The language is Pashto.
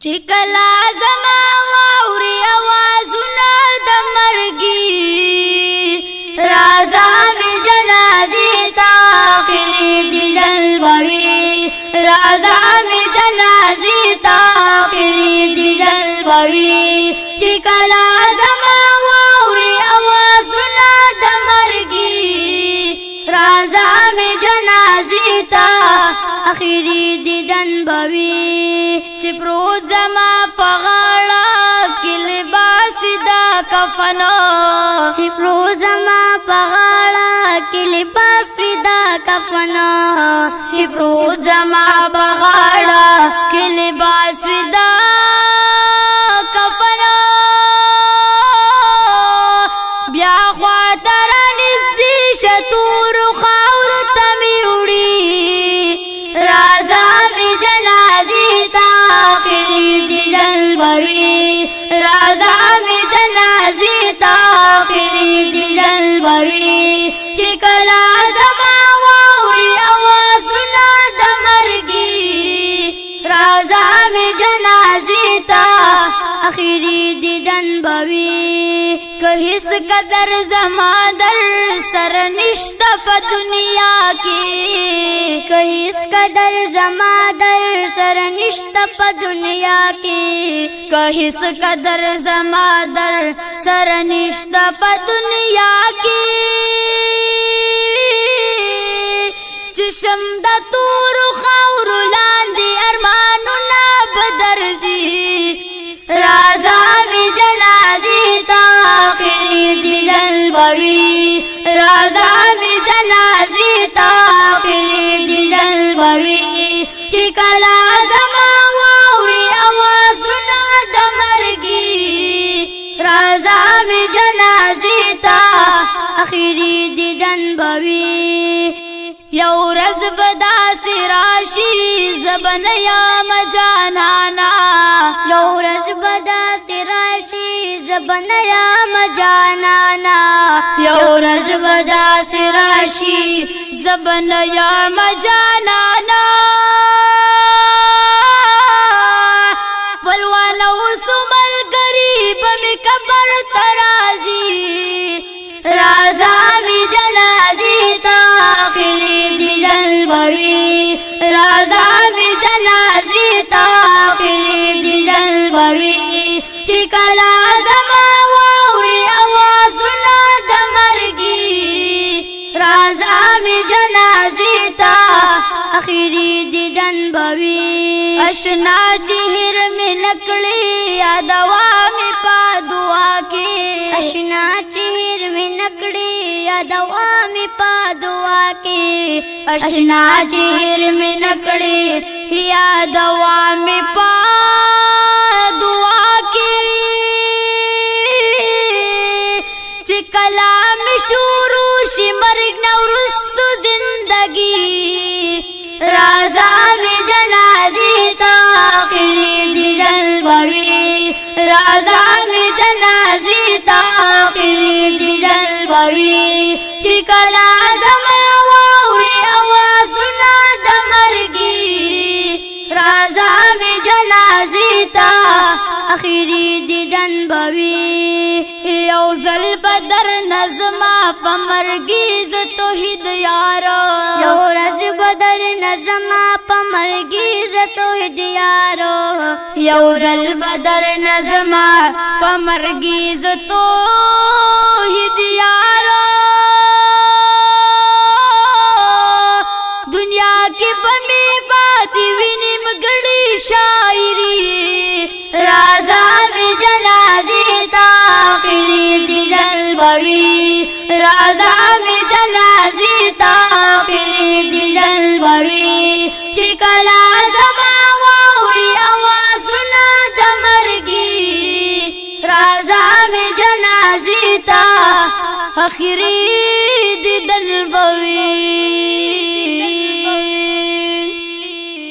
چکلا زما واوري آوازونه د مرګي رازا می جنازې تا اخري دي جلبوي رازا می جنازې تا اخري دي جلبوي چکلا زما واوري آوازونه د مرګي رازا می جنازې تا اخري دي جلبوي چپرو زما پغاړه کې لباس دا کفن چپرو زما پغاړه کې لباس دا کفن چپرو زما پغاړه کې لباس دا کفن بیا خوا تر نږدې شتور خاور ته مې وړي رازا می جنازې تا اخري دي جلبوي رازا می جنازې تا اخري دي جلبوي چکلا زما واوري آوازونه د مرګي رازا می جنازې تا اخري دي جلبوي که هیڅ قدر زما در سر نشته په دنیا کې که هیڅ قدر زما در سر نشته په دنیا کې که هیڅ قدر زما در سر نشته په دنیا کې چې شم د تورو خاورو لاندې ارمانونه بدرځي رازا می جنازې تا اخري دي جلبوي رازا می جنازې تا اخري دي جلبوي چکلا زما واوري آوازونه د مرګي رازا می جنازې تا اخري دي جلبوي یو ورځ به داسې راشي زبن یم جانانا یو ورځ به داسې راشي زبن یم جانانا یو ورځ به داسې راشي زبن یم جانانا خپلوان اوسو ملګري به مې قبر ته راځي رازا می جنازې تا اخري دي جلبوي رازا می جنازې تا اخري دي جلبوي چکلا زما واوري آوازونه د مرګي رازا می جنازې تا اخري دي جلبوي اشنا چهر می نکړي یادوا می په دعا کې اشنا چهر می نکړي یادوا می په دعا کې اشنا چهر می نکړي یادوا می په دعا کې چې کلام شروع شي مرګ نو رستو زندگی رازا می جنازې تا اخري دي جلبوي رازا می جنازې تا اخري دي جلبوي چکلا زما واوري آوازونه د مرګي رازا می جنازې تا اخري دي جلبوي یو ځل بدر نظما په مرګي ز توحید یارو یو ورځ بدر نظما په مرګي ز توحید یارو یو ځل بدر نظما په مرګي ز توحید یارو دنیا کې بمې پاتې وینم ګړې شاعري رازا می جنازې تا اخري دي جلبوي رازا می جنازې تا اخري دي جلبوي چکلا زما واوري آوازونه د مرګي رازا می جنازې تا اخري دي جلبوي